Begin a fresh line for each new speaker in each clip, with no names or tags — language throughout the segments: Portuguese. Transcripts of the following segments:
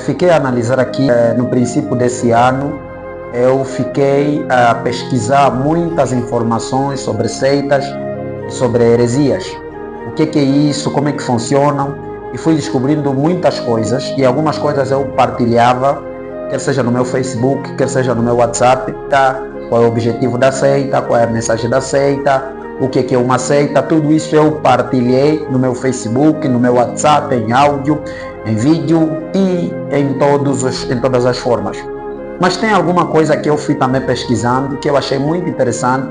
Fiquei a analisar aqui, no princípio desse ano, eu fiquei a pesquisar muitas informações sobre seitas, sobre heresias. O que é isso, como é que funcionam, e fui descobrindo muitas coisas, e algumas coisas eu partilhava, quer seja no meu Facebook, quer seja no meu WhatsApp, tá? Qual é o objetivo da seita, qual é a mensagem da seita, o que é uma seita, tudo isso eu partilhei no meu Facebook, no meu WhatsApp, em áudio, em vídeo e em todas as formas. Mas tem alguma coisa que eu fui também pesquisando, que eu achei muito interessante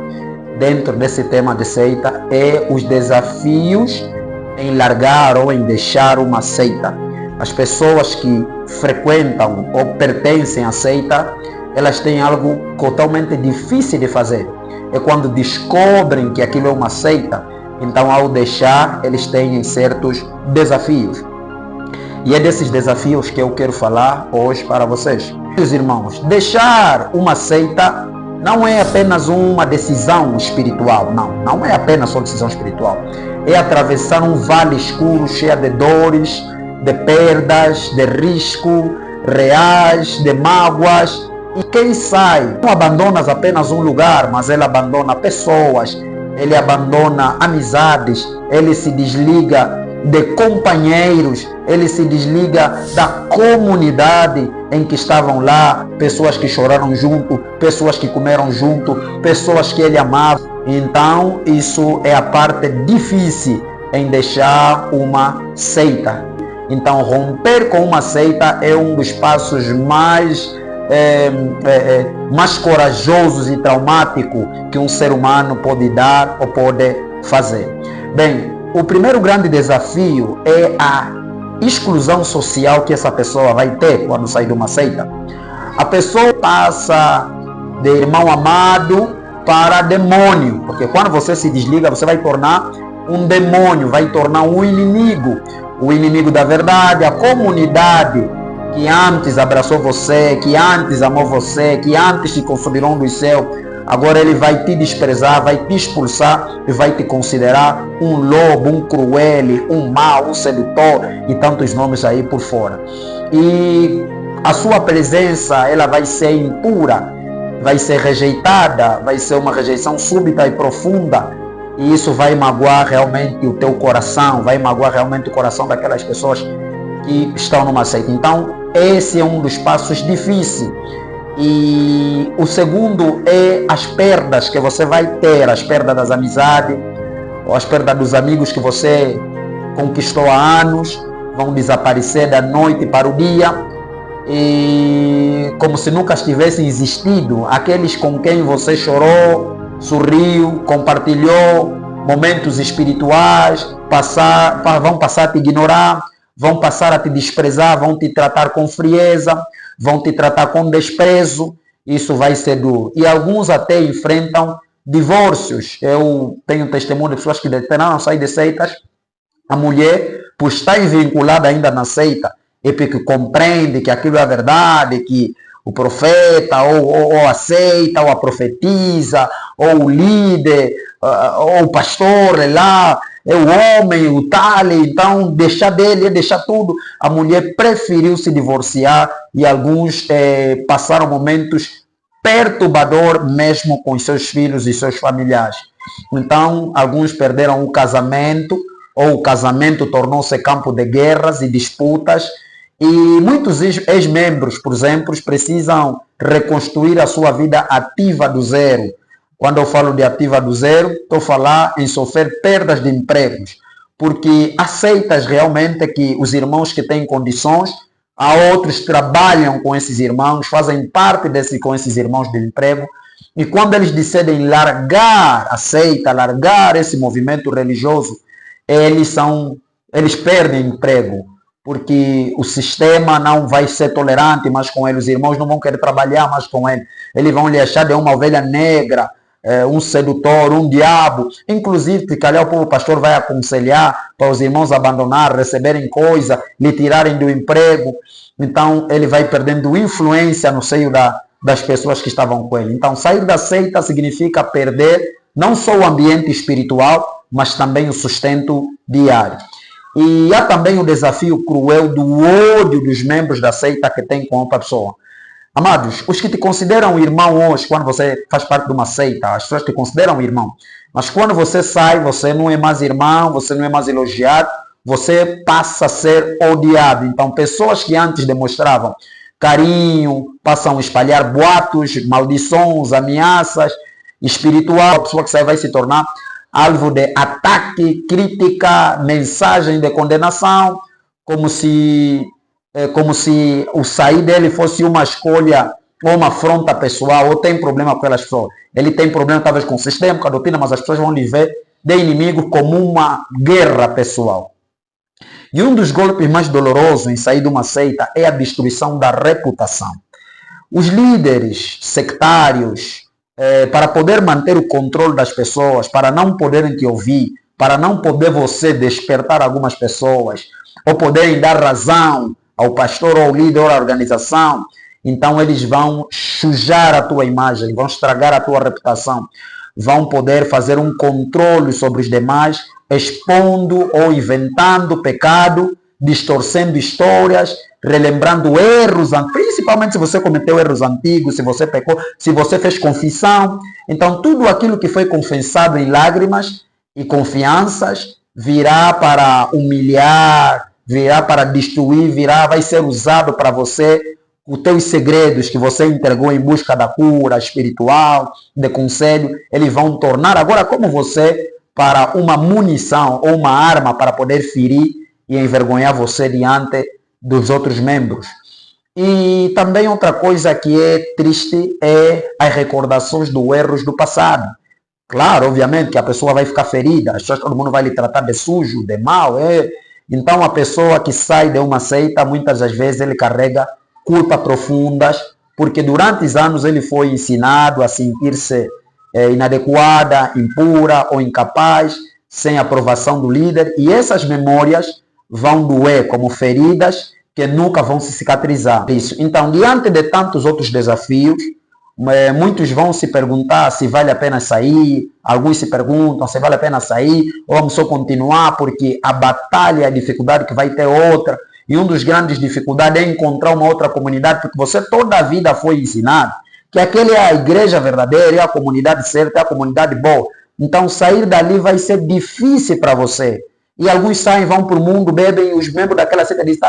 dentro desse tema de seita, é os desafios em largar ou em deixar uma seita. As pessoas que frequentam ou pertencem à seita, elas têm algo totalmente difícil de fazer. É quando descobrem que aquilo é uma seita, então ao deixar, eles têm certos desafios. E é desses desafios que eu quero falar hoje para vocês. Meus irmãos, deixar uma seita não é apenas uma decisão espiritual, não é apenas uma decisão espiritual. É atravessar um vale escuro cheio de dores, de perdas, de risco reais, de mágoas. E quem sai, não abandona apenas um lugar, mas ele abandona pessoas, ele abandona amizades, ele se desliga de companheiros, ele se desliga da comunidade em que estavam lá, pessoas que choraram junto, pessoas que comeram junto, pessoas que ele amava. Então isso é a parte difícil em deixar uma seita. Então romper com uma seita é um dos passos mais corajosos e traumáticos que um ser humano pode dar ou pode fazer. Bem, o primeiro grande desafio é a exclusão social que essa pessoa vai ter quando sair de uma seita. A pessoa passa de irmão amado para demônio, porque quando você se desliga, você vai tornar um demônio, vai tornar um inimigo, o inimigo da verdade, a comunidade que antes abraçou você, que antes amou você, que antes te considerou do céu, agora ele vai te desprezar, vai te expulsar e vai te considerar um lobo, um cruel, um mau, um sedutor e tantos nomes aí por fora. E a sua presença, ela vai ser impura, vai ser rejeitada, vai ser uma rejeição súbita e profunda. E isso vai magoar realmente o teu coração, vai magoar realmente o coração daquelas pessoas que estão numa seita. Então, esse é um dos passos difíceis. E o segundo é as perdas que você vai ter, as perdas das amizades, ou as perdas dos amigos que você conquistou há anos, vão desaparecer da noite para o dia, e como se nunca tivessem existido. Aqueles com quem você chorou, sorriu, compartilhou momentos espirituais, vão passar a te ignorar, vão passar a te desprezar, vão te tratar com frieza, vão te tratar com desprezo. Isso vai ser duro. E alguns até enfrentam divórcios. Eu tenho testemunho de pessoas que tentaram sair de seitas. A mulher, por estar vinculada ainda na seita, é porque compreende que aquilo é a verdade, que o profeta, ou a seita, ou a profetisa, ou o líder, ou o pastor é lá, é o homem, o tal, então deixar dele é deixar tudo. A mulher preferiu se divorciar e alguns passaram momentos perturbadores mesmo com seus filhos e seus familiares. Então, alguns perderam o casamento, ou o casamento tornou-se campo de guerras e disputas, e muitos ex-membros, por exemplo, precisam reconstruir a sua vida ativa do zero. Quando eu falo de ativa do zero, estou a falar em sofrer perdas de empregos, porque há seitas realmente que os irmãos que têm condições, há outros que trabalham com esses irmãos, fazem parte com esses irmãos de emprego, e quando eles decidem largar a seita, largar esse movimento religioso, eles perdem emprego, porque o sistema não vai ser tolerante mais com ele, os irmãos não vão querer trabalhar mais com ele, eles vão lhe achar de uma ovelha negra, um sedutor, um diabo. Inclusive, se calhar o povo pastor vai aconselhar para os irmãos abandonar, receberem coisa, lhe tirarem do emprego. Então ele vai perdendo influência no seio das pessoas que estavam com ele. Então sair da seita significa perder não só o ambiente espiritual, mas também o sustento diário. E há também o desafio cruel do ódio dos membros da seita que tem com outra pessoa. Amados, os que te consideram irmão hoje, quando você faz parte de uma seita, as pessoas te consideram irmão. Mas quando você sai, você não é mais irmão, você não é mais elogiado, você passa a ser odiado. Então, pessoas que antes demonstravam carinho, passam a espalhar boatos, maldições, ameaças espiritual, a pessoa que sai vai se tornar alvo de ataque, crítica, mensagem de condenação, como se o sair dele fosse uma escolha ou uma afronta pessoal, ou tem problema com aquelas pessoas. Ele tem problema talvez com o sistema, com a doutrina, mas as pessoas vão lhe ver de inimigo como uma guerra pessoal. E um dos golpes mais dolorosos em sair de uma seita é a destruição da reputação. Os líderes sectários, para poder manter o controle das pessoas, para não poderem te ouvir, para não poder você despertar algumas pessoas, ou poderem dar razão ao pastor ou ao líder ou à organização, então eles vão sujar a tua imagem, vão estragar a tua reputação, vão poder fazer um controle sobre os demais, expondo ou inventando pecado, distorcendo histórias, relembrando erros, principalmente se você cometeu erros antigos, se você pecou, se você fez confissão. Então, tudo aquilo que foi confessado em lágrimas e confianças virá para humilhar, virá para destruir, vai ser usado para você, os teus segredos que você entregou em busca da cura espiritual, de conselho, eles vão tornar agora como você para uma munição ou uma arma para poder ferir e envergonhar você diante dos outros membros. E também outra coisa que é triste é as recordações dos erros do passado. Claro, obviamente que a pessoa vai ficar ferida, todo mundo vai lhe tratar de sujo, de mal. Então a pessoa que sai de uma seita, muitas das vezes ele carrega culpas profundas, porque durante os anos ele foi ensinado a sentir-se inadequada, impura ou incapaz, sem aprovação do líder, e essas memórias vão doer como feridas que nunca vão se cicatrizar. Isso. Então, diante de tantos outros desafios, muitos vão se perguntar se vale a pena sair, alguns se perguntam se vale a pena sair, ou vamos só continuar, porque a batalha, a dificuldade que vai ter outra, e uma das grandes dificuldades é encontrar uma outra comunidade, porque você toda a vida foi ensinado que aquela é a igreja verdadeira, é a comunidade certa, é a comunidade boa. Então, sair dali vai ser difícil para você. E alguns saem, vão para o mundo, bebem, e os membros daquela seita dizem,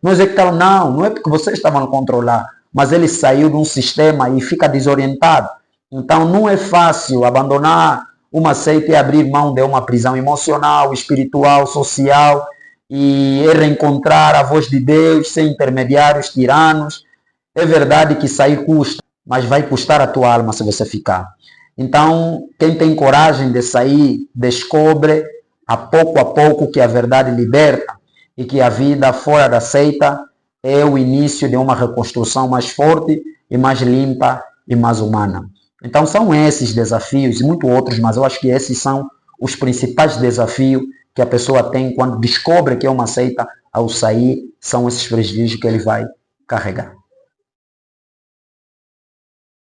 nós é que estão, não é porque vocês estavam a controlar, mas ele saiu de um sistema e fica desorientado. Então, não é fácil abandonar uma seita e abrir mão de uma prisão emocional, espiritual, social, e reencontrar a voz de Deus sem intermediários tiranos. É verdade que sair custa, mas vai custar a tua alma se você ficar. Então, quem tem coragem de sair, descobre a pouco que a verdade liberta e que a vida fora da seita é o início de uma reconstrução mais forte e mais limpa e mais humana. Então, são esses desafios e muitos outros, mas eu acho que esses são os principais desafios que a pessoa tem quando descobre que é uma seita. Ao sair, são esses prejuízos que ele vai carregar.